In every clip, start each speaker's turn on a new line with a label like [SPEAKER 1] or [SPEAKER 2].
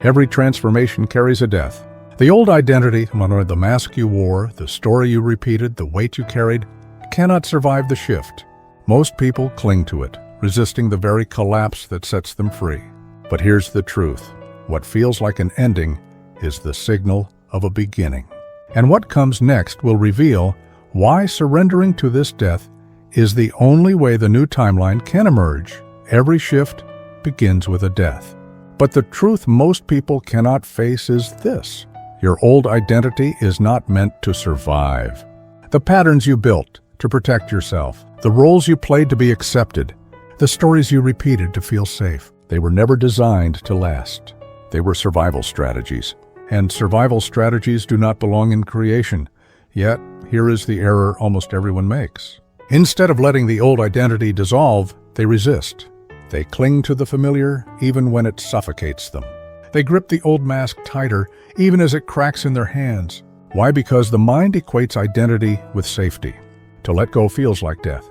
[SPEAKER 1] Every transformation carries a death. The old identity, the mask you wore, the story you repeated, the weight you carried, cannot survive the shift. Most people cling to it, resisting the very collapse that sets them free. But here's the truth. What feels like an ending is the signal of a beginning. And what comes next will reveal why surrendering to this death is the only way the new timeline can emerge. Every shift begins with a death. But the truth most people cannot face is this. Your old identity is not meant to survive. The patterns you built to protect yourself, the roles you played to be accepted, the stories you repeated to feel safe, they were never designed to last. They were survival strategies. And survival strategies do not belong in creation. Yet, here is the error almost everyone makes. Instead of letting the old identity dissolve, they resist. They cling to the familiar even when it suffocates them. They grip the old mask tighter even as it cracks in their hands. Why? Because the mind equates identity with safety. To let go feels like death.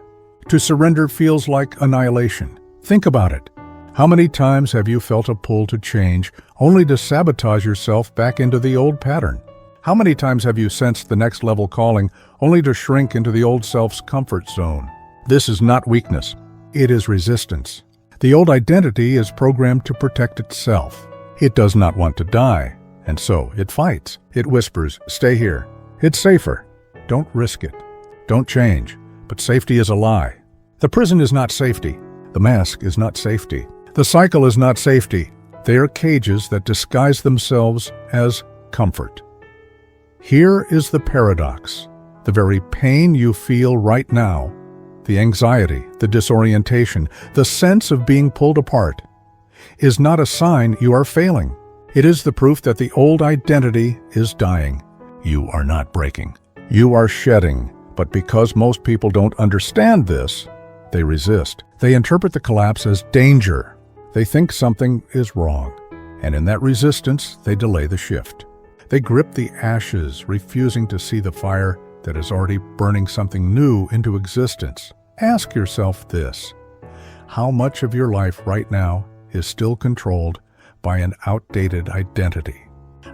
[SPEAKER 1] To surrender feels like annihilation. Think about it. How many times have you felt a pull to change only to sabotage yourself back into the old pattern? How many times have you sensed the next level calling only to shrink into the old self's comfort zone? This is not weakness. It is resistance. The old identity is programmed to protect itself. It does not want to die, and so it fights. It whispers, "Stay here. It's safer. Don't risk it. Don't change." But safety is a lie. The prison is not safety. The mask is not safety. The cycle is not safety. They are cages that disguise themselves as comfort. Here is the paradox. The very pain you feel right now, the anxiety, the disorientation, the sense of being pulled apart, is not a sign you are failing. It is the proof that the old identity is dying. You are not breaking. You are shedding. But because most people don't understand this, they resist. They interpret the collapse as danger. They think something is wrong. And in that resistance, they delay the shift. They grip the ashes, refusing to see the fire that is already burning something new into existence. Ask yourself this: how much of your life right now is still controlled by an outdated identity?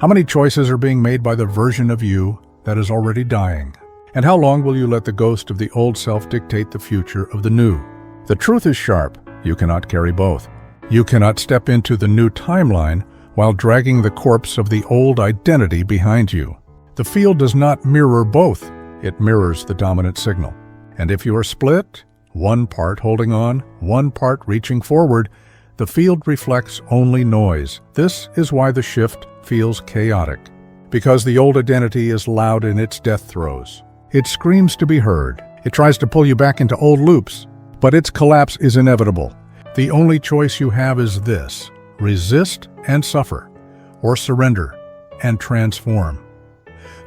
[SPEAKER 1] How many choices are being made by the version of you that is already dying? And how long will you let the ghost of the old self dictate the future of the new? The truth is sharp. You cannot carry both. You cannot step into the new timeline while dragging the corpse of the old identity behind you. The field does not mirror both. It mirrors the dominant signal. And if you are split, one part holding on, one part reaching forward, the field reflects only noise. This is why the shift feels chaotic. Because the old identity is loud in its death throes. It screams to be heard. It tries to pull you back into old loops. But its collapse is inevitable. The only choice you have is this: resist and suffer, or surrender and transform.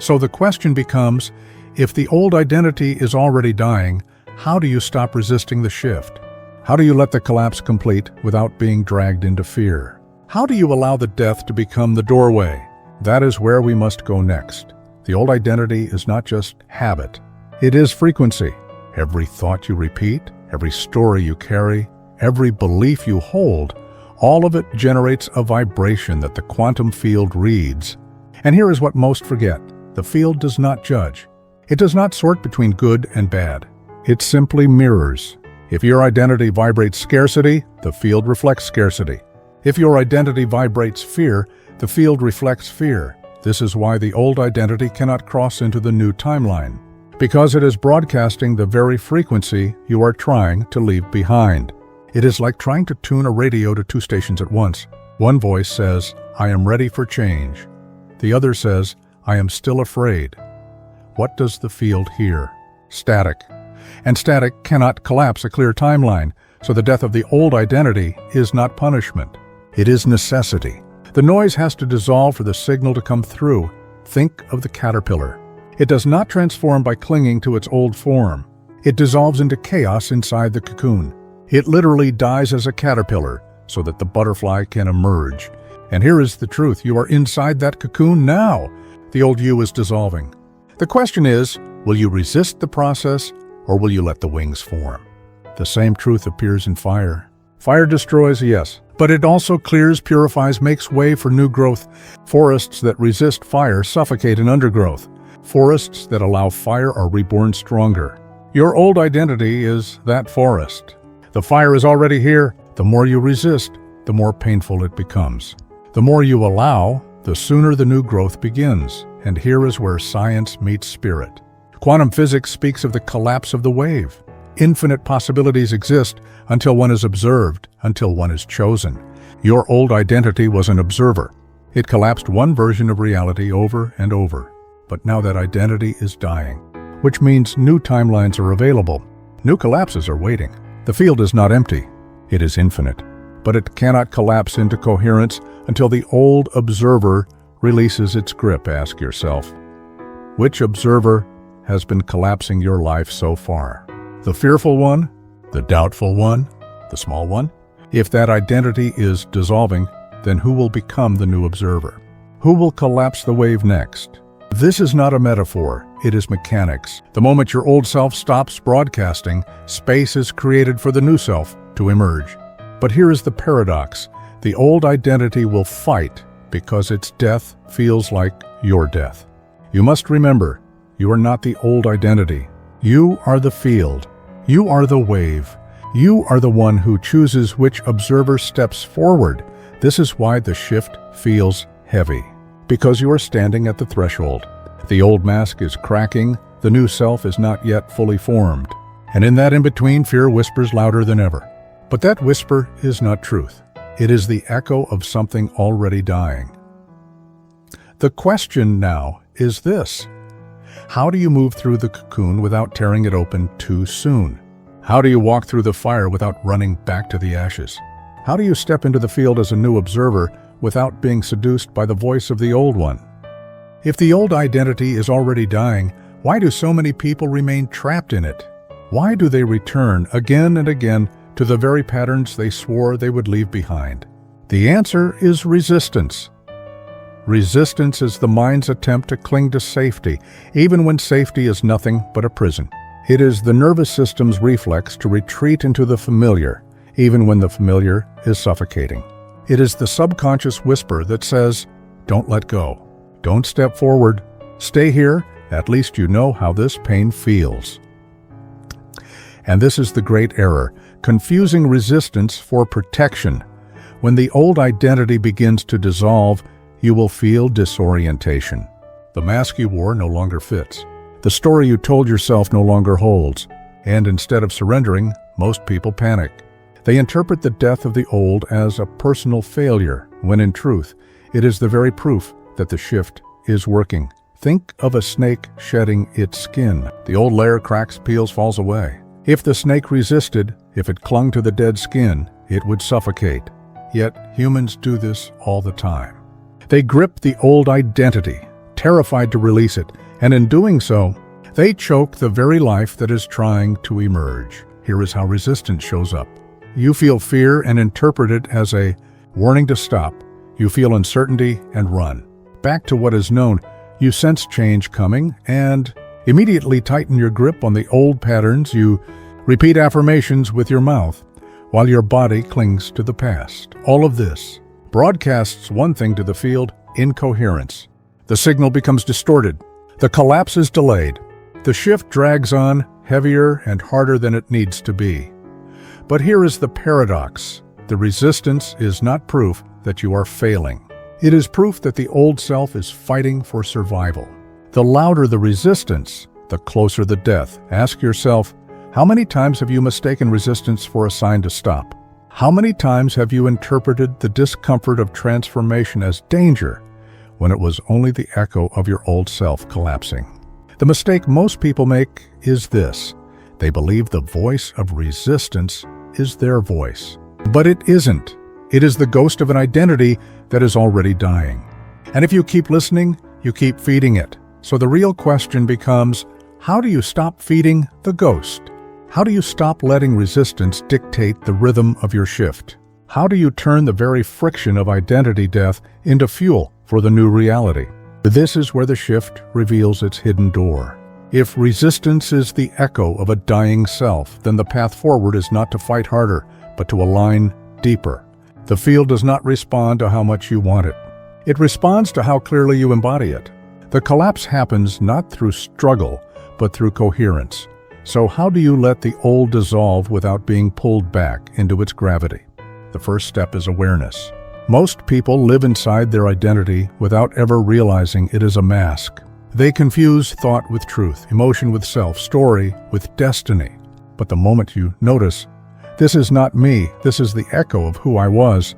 [SPEAKER 1] So the question becomes, if the old identity is already dying, how do you stop resisting the shift? How do you let the collapse complete without being dragged into fear? How do you allow the death to become the doorway? That is where we must go next. The old identity is not just habit. It is frequency. Every thought you repeat, every story you carry, every belief you hold, all of it generates a vibration that the quantum field reads. And here is what most forget. The field does not judge. It does not sort between good and bad. It simply mirrors. If your identity vibrates scarcity, the field reflects scarcity. If your identity vibrates fear, the field reflects fear. This is why the old identity cannot cross into the new timeline, because it is broadcasting the very frequency you are trying to leave behind. It is like trying to tune a radio to two stations at once. One voice says, "I am ready for change." The other says, "I am still afraid." What does the field hear? Static. And static cannot collapse a clear timeline, so the death of the old identity is not punishment. It is necessity. The noise has to dissolve for the signal to come through. Think of the caterpillar. It does not transform by clinging to its old form. It dissolves into chaos inside the cocoon. It literally dies as a caterpillar so that the butterfly can emerge. And here is the truth. You are inside that cocoon now. The old you is dissolving. The question is, will you resist the process or will you let the wings form? The same truth appears in fire. Fire destroys, yes, But it also clears, purifies, makes way for new growth. Forests that resist fire suffocate in undergrowth. Forests that allow fire are reborn stronger. Your old identity is that forest. The fire is already here. The more you resist, the more painful it becomes. The more you allow, the sooner the new growth begins. And here is where science meets spirit. Quantum physics speaks of the collapse of the wave. Infinite possibilities exist until one is observed, until one is chosen. Your old identity was an observer. It collapsed one version of reality over and over. But now that identity is dying, which means new timelines are available. New collapses are waiting. The field is not empty. It is infinite. But it cannot collapse into coherence until the old observer releases its grip. Ask yourself, which observer has been collapsing your life so far? The fearful one? The doubtful one? The small one? If that identity is dissolving, then who will become the new observer? Who will collapse the wave next? This is not a metaphor, it is mechanics. The moment your old self stops broadcasting, space is created for the new self to emerge. But here is the paradox. The old identity will fight because its death feels like your death. You must remember, you are not the old identity. You are the field. You are the wave. You are the one who chooses which observer steps forward. This is why the shift feels heavy. Because you are standing at the threshold. The old mask is cracking, the new self is not yet fully formed. And in that in-between, fear whispers louder than ever. But that whisper is not truth. It is the echo of something already dying. The question now is this: how do you move through the cocoon without tearing it open too soon? How do you walk through the fire without running back to the ashes? How do you step into the field as a new observer without being seduced by the voice of the old one? If the old identity is already dying, why do so many people remain trapped in it? Why do they return again and again to the very patterns they swore they would leave behind? The answer is resistance. Resistance is the mind's attempt to cling to safety, even when safety is nothing but a prison. It is the nervous system's reflex to retreat into the familiar, even when the familiar is suffocating. It is the subconscious whisper that says, "Don't let go. Don't step forward. Stay here. At least you know how this pain feels." And this is the great error, confusing resistance for protection. When the old identity begins to dissolve, you will feel disorientation. The mask you wore no longer fits. The story you told yourself no longer holds. And instead of surrendering, most people panic. They interpret the death of the old as a personal failure, when in truth, it is the very proof that the shift is working. Think of a snake shedding its skin. The old layer cracks, peels, falls away. If the snake resisted, if it clung to the dead skin, it would suffocate. Yet humans do this all the time. They grip the old identity, terrified to release it, and in doing so, they choke the very life that is trying to emerge. Here is how resistance shows up. You feel fear and interpret it as a warning to stop. You feel uncertainty and run. Back to what is known, you sense change coming and immediately tighten your grip on the old patterns. You repeat affirmations with your mouth while your body clings to the past. All of this broadcasts one thing to the field: incoherence. The signal becomes distorted. The collapse is delayed. The shift drags on, heavier and harder than it needs to be. But here is the paradox. The resistance is not proof that you are failing. It is proof that the old self is fighting for survival. The louder the resistance, the closer the death. Ask yourself, how many times have you mistaken resistance for a sign to stop? How many times have you interpreted the discomfort of transformation as danger when it was only the echo of your old self collapsing? The mistake most people make is this: they believe the voice of resistance is their voice. But it isn't. It is the ghost of an identity that is already dying. And if you keep listening, you keep feeding it. So the real question becomes, how do you stop feeding the ghost? How do you stop letting resistance dictate the rhythm of your shift? How do you turn the very friction of identity death into fuel for the new reality? This is where the shift reveals its hidden door. If resistance is the echo of a dying self, then the path forward is not to fight harder, but to align deeper. The field does not respond to how much you want it. It responds to how clearly you embody it. The collapse happens not through struggle, but through coherence. So how do you let the old dissolve without being pulled back into its gravity? The first step is awareness. Most people live inside their identity without ever realizing it is a mask. They confuse thought with truth, emotion with self, story with destiny. But the moment you notice, this is not me, this is the echo of who I was,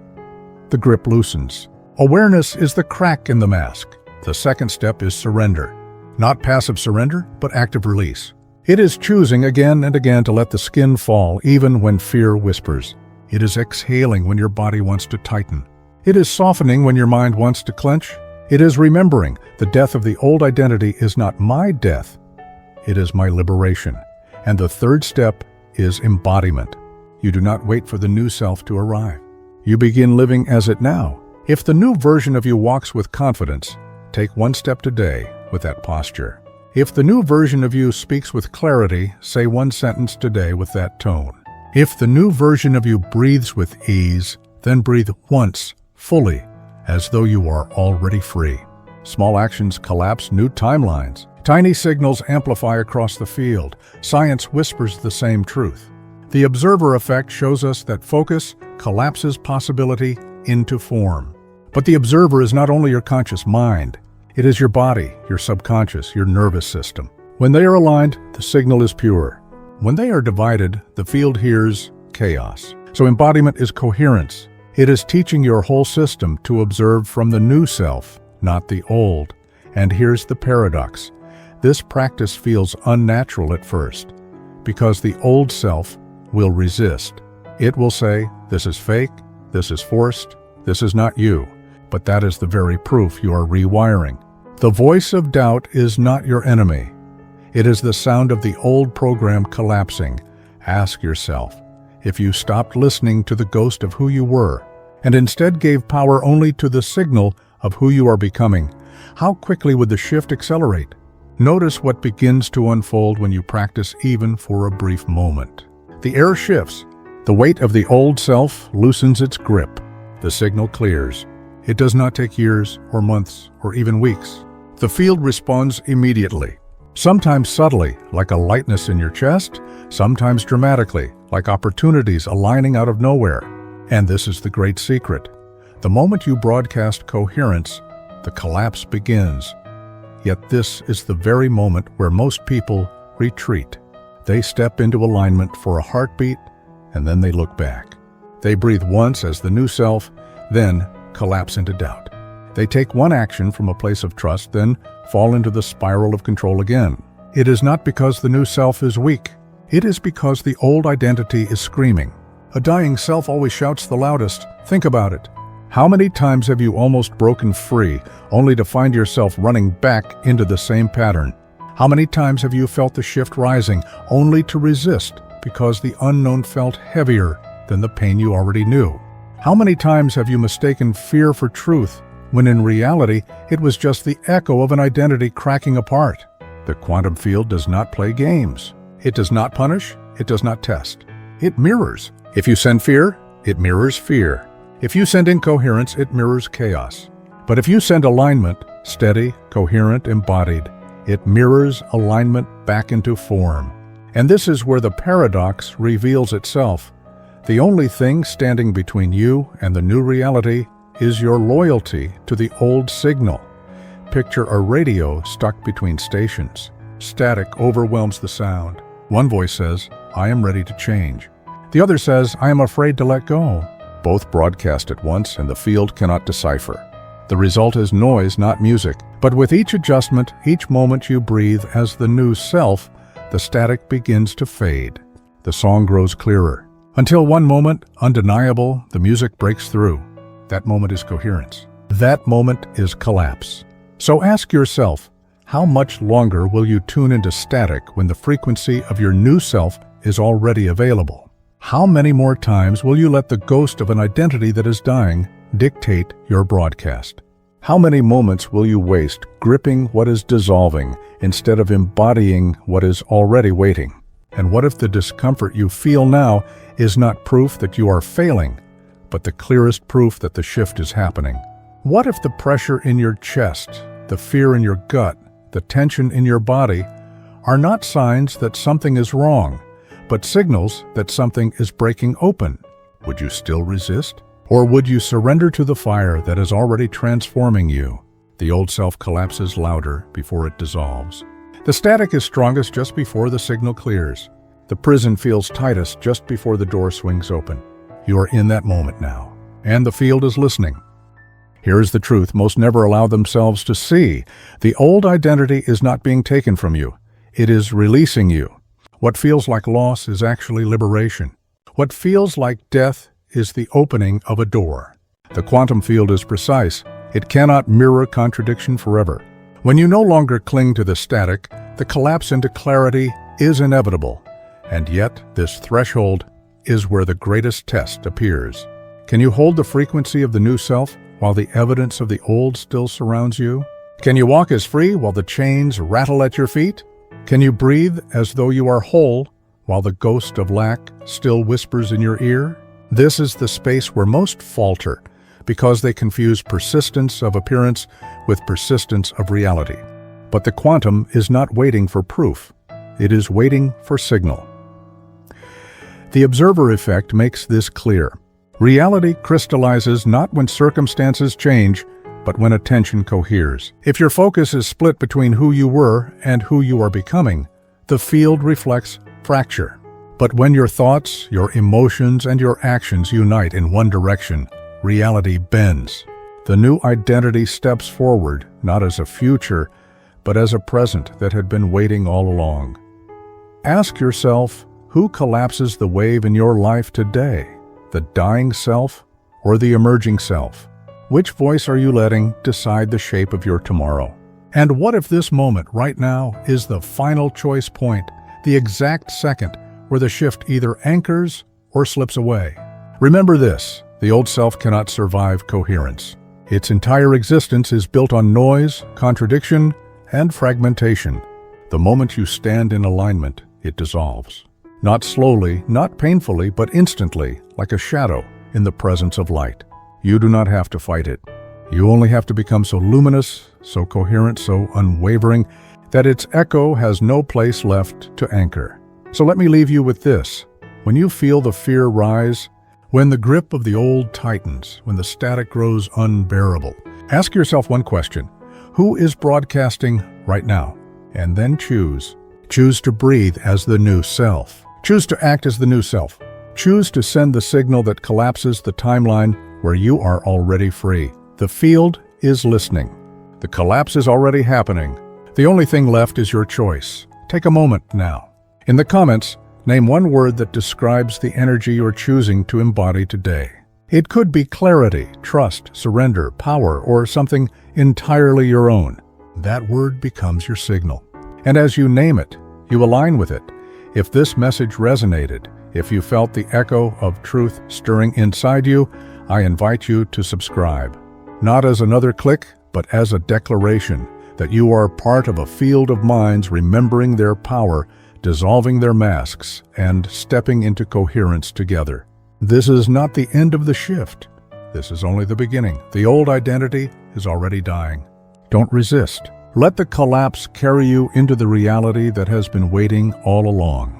[SPEAKER 1] the grip loosens. Awareness is the crack in the mask. The second step is surrender. Not passive surrender, but active release. It is choosing again and again to let the skin fall, even when fear whispers. It is exhaling when your body wants to tighten. It is softening when your mind wants to clench. It is remembering the death of the old identity is not my death, it is my liberation. And the third step is embodiment. You do not wait for the new self to arrive. You begin living as it now. If the new version of you walks with confidence, take one step today with that posture. If the new version of you speaks with clarity, say one sentence today with that tone. If the new version of you breathes with ease, then breathe once, fully, as though you are already free. Small actions collapse new timelines. Tiny signals amplify across the field. Science whispers the same truth. The observer effect shows us that focus collapses possibility into form. But the observer is not only your conscious mind. It is your body, your subconscious, your nervous system. When they are aligned, the signal is pure. When they are divided, the field hears chaos. So embodiment is coherence. It is teaching your whole system to observe from the new self, not the old. And here's the paradox. This practice feels unnatural at first, because the old self will resist. It will say, this is fake, this is forced, this is not you. But that is the very proof you are rewiring. The voice of doubt is not your enemy. It is the sound of the old program collapsing. Ask yourself, if you stopped listening to the ghost of who you were, and instead gave power only to the signal of who you are becoming, how quickly would the shift accelerate? Notice what begins to unfold when you practice even for a brief moment. The air shifts. The weight of the old self loosens its grip. The signal clears. It does not take years or months or even weeks. The field responds immediately. Sometimes subtly, like a lightness in your chest, sometimes dramatically, like opportunities aligning out of nowhere. And this is the great secret. The moment you broadcast coherence, the collapse begins. Yet this is the very moment where most people retreat. They step into alignment for a heartbeat, and then they look back. They breathe once as the new self, then collapse into doubt. They take one action from a place of trust, then fall into the spiral of control again. It is not because the new self is weak. It is because the old identity is screaming. A dying self always shouts the loudest. Think about it. How many times have you almost broken free, only to find yourself running back into the same pattern? How many times have you felt the shift rising, only to resist because the unknown felt heavier than the pain you already knew? How many times have you mistaken fear for truth, when in reality it was just the echo of an identity cracking apart? The quantum field does not play games. It does not punish, it does not test. It mirrors. If you send fear, it mirrors fear. If you send incoherence, it mirrors chaos. But if you send alignment, steady, coherent, embodied, it mirrors alignment back into form. And this is where the paradox reveals itself. The only thing standing between you and the new reality is your loyalty to the old signal. Picture a radio stuck between stations. Static overwhelms the sound. One voice says, I am ready to change. The other says, I am afraid to let go. Both broadcast at once, and the field cannot decipher. The result is noise, not music. But with each adjustment, each moment you breathe as the new self, the static begins to fade. The song grows clearer. Until one moment, undeniable, the music breaks through. That moment is coherence. That moment is collapse. So ask yourself, how much longer will you tune into static when the frequency of your new self is already available? How many more times will you let the ghost of an identity that is dying dictate your broadcast? How many moments will you waste gripping what is dissolving instead of embodying what is already waiting? And what if the discomfort you feel now is not proof that you are failing, but the clearest proof that the shift is happening. What if the pressure in your chest, the fear in your gut, the tension in your body are not signs that something is wrong, but signals that something is breaking open? Would you still resist? Or would you surrender to the fire that is already transforming you? The old self collapses louder before it dissolves. The static is strongest just before the signal clears. The prison feels tightest just before the door swings open. You are in that moment now, and the field is listening. Here is the truth most never allow themselves to see. The old identity is not being taken from you. It is releasing you. What feels like loss is actually liberation. What feels like death is the opening of a door. The quantum field is precise. It cannot mirror contradiction forever. When you no longer cling to the static, the collapse into clarity is inevitable. And yet, this threshold is where the greatest test appears. Can you hold the frequency of the new self while the evidence of the old still surrounds you? Can you walk as free while the chains rattle at your feet? Can you breathe as though you are whole while the ghost of lack still whispers in your ear? This is the space where most falter because they confuse persistence of appearance with persistence of reality. But the quantum is not waiting for proof. It is waiting for signal. The observer effect makes this clear. Reality crystallizes not when circumstances change, but when attention coheres. If your focus is split between who you were and who you are becoming, the field reflects fracture. But when your thoughts, your emotions, and your actions unite in one direction, reality bends. The new identity steps forward, not as a future, but as a present that had been waiting all along. Ask yourself, who collapses the wave in your life today? The dying self or the emerging self? Which voice are you letting decide the shape of your tomorrow? And what if this moment right now is the final choice point, the exact second where the shift either anchors or slips away? Remember this, the old self cannot survive coherence. Its entire existence is built on noise, contradiction, and fragmentation. The moment you stand in alignment, it dissolves. Not slowly, not painfully, but instantly, like a shadow in the presence of light. You do not have to fight it. You only have to become so luminous, so coherent, so unwavering, that its echo has no place left to anchor. So let me leave you with this. When you feel the fear rise, when the grip of the old tightens, when the static grows unbearable, ask yourself one question. Who is broadcasting right now? And then choose. Choose to breathe as the new self. Choose to act as the new self. Choose to send the signal that collapses the timeline where you are already free. The field is listening. The collapse is already happening. The only thing left is your choice. Take a moment now. In the comments, name one word that describes the energy you're choosing to embody today. It could be clarity, trust, surrender, power, or something entirely your own. That word becomes your signal. And as you name it, you align with it. If this message resonated, if you felt the echo of truth stirring inside you, I invite you to subscribe. Not as another click, but as a declaration that you are part of a field of minds remembering their power, dissolving their masks, and stepping into coherence together. This is not the end of the shift. This is only the beginning. The old identity is already dying. Don't resist. Let the collapse carry you into the reality that has been waiting all along.